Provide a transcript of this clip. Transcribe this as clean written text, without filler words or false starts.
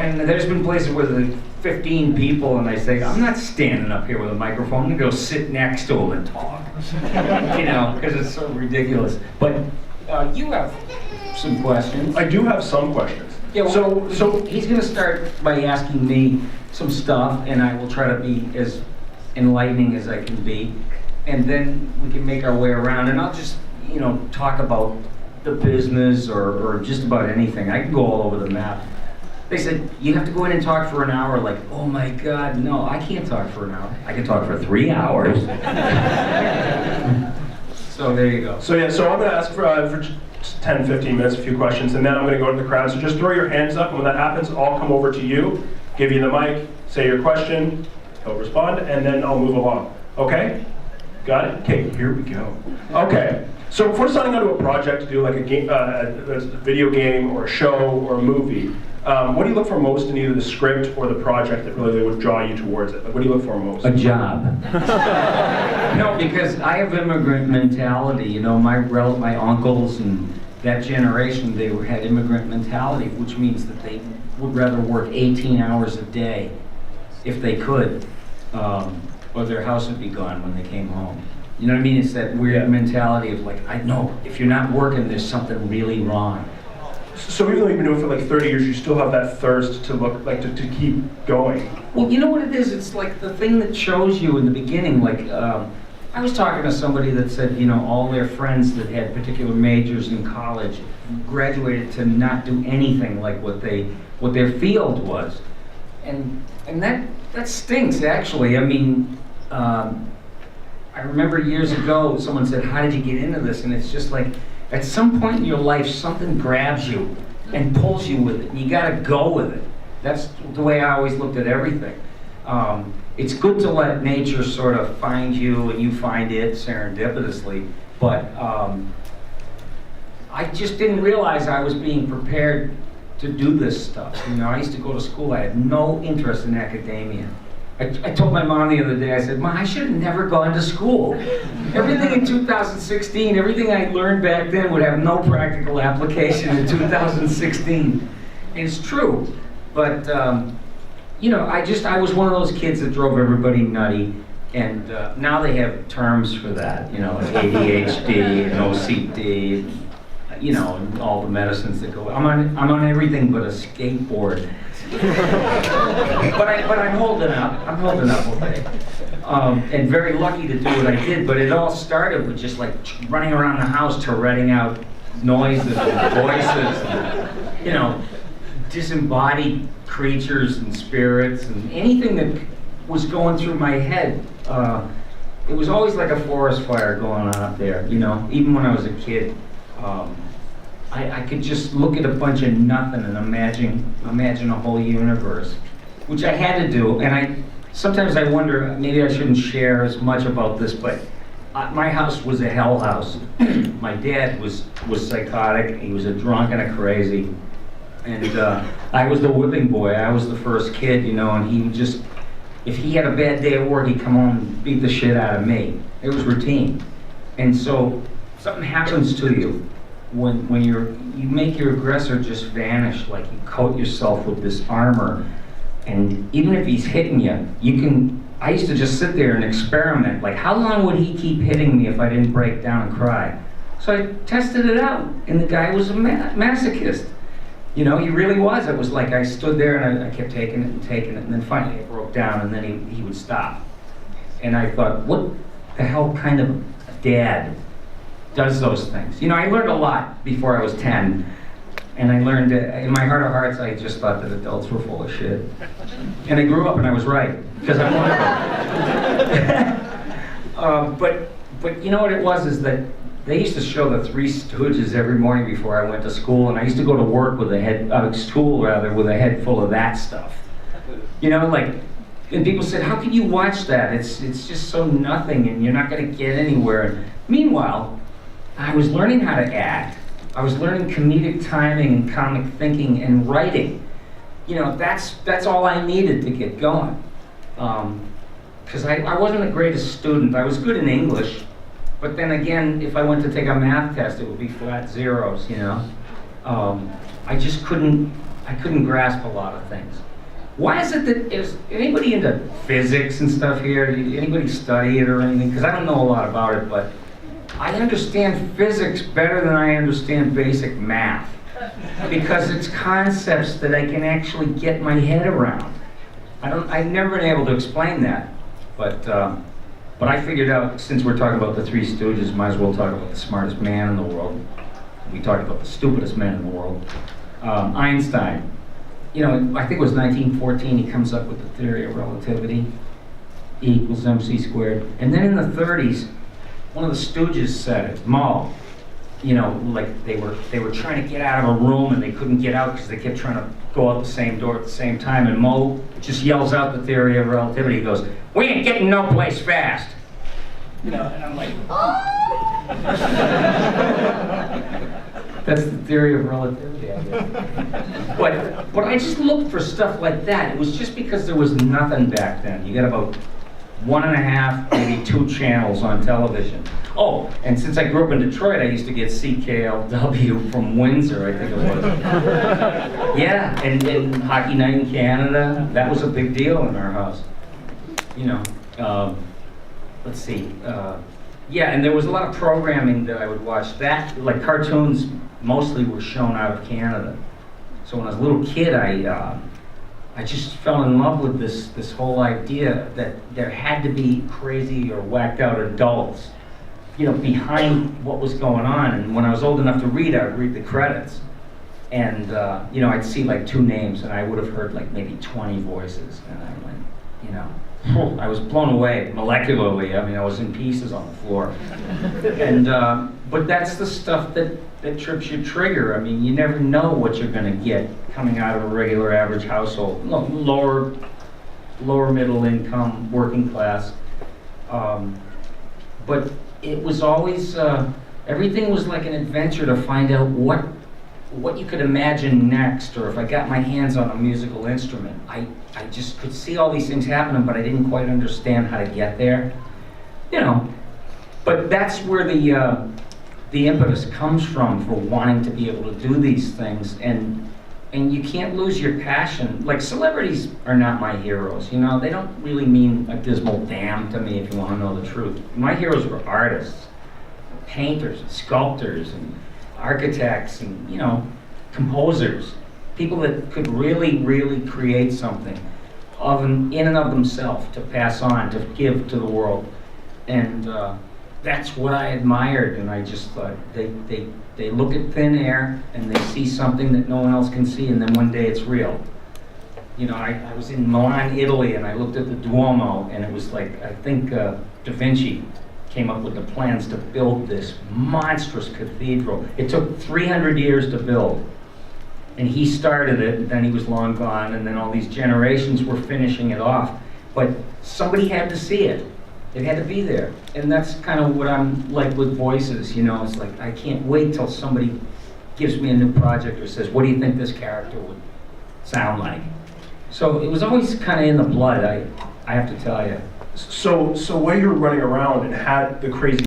And there's been places where there's 15 people and I say, I'm not standing up here with a microphone, I'm gonna go sit next to them and talk. You know, because it's so ridiculous. But you have some questions. I do have some questions. Yeah, well, so he's gonna start by asking me some stuff and I will try to be as enlightening as I can be. And then we can make our way around and I'll just, you know, talk about the business or just about anything. I can go all over the map. They said, you have to go in and talk for an hour. Like, oh my God, no, I can't talk for an hour. I can talk for 3 hours. So there you go. So yeah, so I'm gonna ask for 10, 15 minutes, a few questions, and then I'm gonna go to the crowd. So just throw your hands up, and when that happens, I'll come over to you, give you the mic, say your question, he'll respond, and then I'll move along. Okay? Got it? Okay, here we go. Okay. So if we're signing on to a project to do like a game, a video game or a show or a movie, what do you look for most in either the script or the project that really would draw you towards it? Like, what do you look for most? A job. No, because I have immigrant mentality. You know, my uncles and that generation, they had immigrant mentality, which means that they would rather work 18 hours a day if they could, or their house would be gone when they came home. You know what I mean? It's that weird mentality of like, I know, if you're not working, there's something really wrong. So even though you've been doing it for like 30 years, you still have that thirst to look, like to keep going. Well, you know what it is? It's like the thing that shows you in the beginning. Like, I was talking to somebody that said, you know, all their friends that had particular majors in college graduated to not do anything like what their field was. And that stinks, actually. I mean, I remember years ago, someone said, how did you get into this? And it's just like, at some point in your life, something grabs you and pulls you with it. And you gotta go with it. That's the way I always looked at everything. It's good to let nature sort of find you and you find it serendipitously, but I just didn't realize I was being prepared to do this stuff. You know, I used to go to school, I had no interest in academia. I told my mom the other day, I said, Mom, I should have never gone to school. Everything in 2016, everything I learned back then would have no practical application in 2016. And it's true, but you know, I was one of those kids that drove everybody nutty, and now they have terms for that, you know, like ADHD and OCD, you know, and all the medicines that go. I'm on everything but a skateboard. but I'm holding up. I'm holding up okay. And very lucky to do what I did. But it all started with just like running around the house, Touretting out noises and voices, and, you know, disembodied creatures and spirits and anything that was going through my head. It was always like a forest fire going on up there. You know, even when I was a kid. I could just look at a bunch of nothing and imagine a whole universe, which I had to do. And sometimes I wonder, maybe I shouldn't share as much about this, but my house was a hell house. My dad was psychotic. He was a drunk and a crazy. And I was the whipping boy. I was the first kid, you know, and he would just, if he had a bad day at work, he'd come home and beat the shit out of me. It was routine. And so something happens to you when you make your aggressor just vanish, like you coat yourself with this armor, and even if he's hitting you, I used to just sit there and experiment, like how long would he keep hitting me if I didn't break down and cry? So I tested it out, and the guy was a masochist. You know, he really was. It was like I stood there and I kept taking it, and then finally it broke down, and then he would stop. And I thought, what the hell kind of dad does those things? You know, I learned a lot before I was 10, and I learned, in my heart of hearts, I just thought that adults were full of shit. And I grew up and I was right, because I'm one of them. But you know what it was, is that they used to show the Three Stooges every morning before I went to school, and I used to go to work with with a head full of that stuff. You know, like, and people said, how can you watch that? It's just so nothing, and you're not gonna get anywhere. Meanwhile, I was learning how to act. I was learning comedic timing and comic thinking and writing. You know, that's all I needed to get going. Because I wasn't the greatest student. I was good in English, but then again, if I went to take a math test, it would be flat zeros, you know. I I couldn't grasp a lot of things. Why is it that, is anybody into physics and stuff here? Did anybody study it or anything? Because I don't know a lot about it, but I understand physics better than I understand basic math. Because it's concepts that I can actually get my head around. I've never been able to explain that. But I figured out, since we're talking about the Three Stooges, might as well talk about the smartest man in the world. We talked about the stupidest man in the world. Einstein. You know, I think it was 1914, he comes up with the theory of relativity. E equals mc squared. And then in the 30s, one of the Stooges said it, Mo. You know, like they were trying to get out of a room and they couldn't get out because they kept trying to go out the same door at the same time. And Mo just yells out the theory of relativity. He goes, "We ain't getting no place fast." You know, and I'm like, that's the theory of relativity, I guess. But I just looked for stuff like that. It was just because there was nothing back then. You got about 1.5, maybe 2 channels on television. Oh, and since I grew up in Detroit, I used to get CKLW from Windsor, I think it was. Yeah, and Hockey Night in Canada, that was a big deal in our house. You know, let's see. Yeah, and there was a lot of programming that I would watch. That, like cartoons, mostly were shown out of Canada. So when I was a little kid, I just fell in love with this whole idea that there had to be crazy or whacked out adults, you know, behind what was going on. And when I was old enough to read, I would read the credits. And, you know, I'd see like 2 names and I would have heard like maybe 20 voices. And I went, you know, I was blown away molecularly. I mean, I was in pieces on the floor. And, but that's the stuff that trips your trigger. I mean, you never know what you're gonna get coming out of a regular average household. Lower middle income, working class. But it was always, everything was like an adventure to find out what you could imagine next, or if I got my hands on a musical instrument. I just could see all these things happening, but I didn't quite understand how to get there. You know, but that's where the impetus comes from for wanting to be able to do these things, and you can't lose your passion. Like, celebrities are not my heroes, you know, they don't really mean a dismal damn to me if you want to know the truth. My heroes were artists, painters, sculptors, and architects, and, you know, composers, people that could really, really create something in and of themselves to pass on, to give to the world. And that's what I admired, and I just thought they look at thin air and they see something that no one else can see, and then one day it's real. You know, I was in Milan, Italy, and I looked at the Duomo, and it was like, I think Da Vinci came up with the plans to build this monstrous cathedral. It took 300 years to build. And he started it, and then he was long gone, and then all these generations were finishing it off. But somebody had to see it. It had to be there. And that's kind of what I'm like with voices, you know. It's like, I can't wait till somebody gives me a new project or says, what do you think this character would sound like? So it was always kind of in the blood, I have to tell you. So while you were running around and had the crazy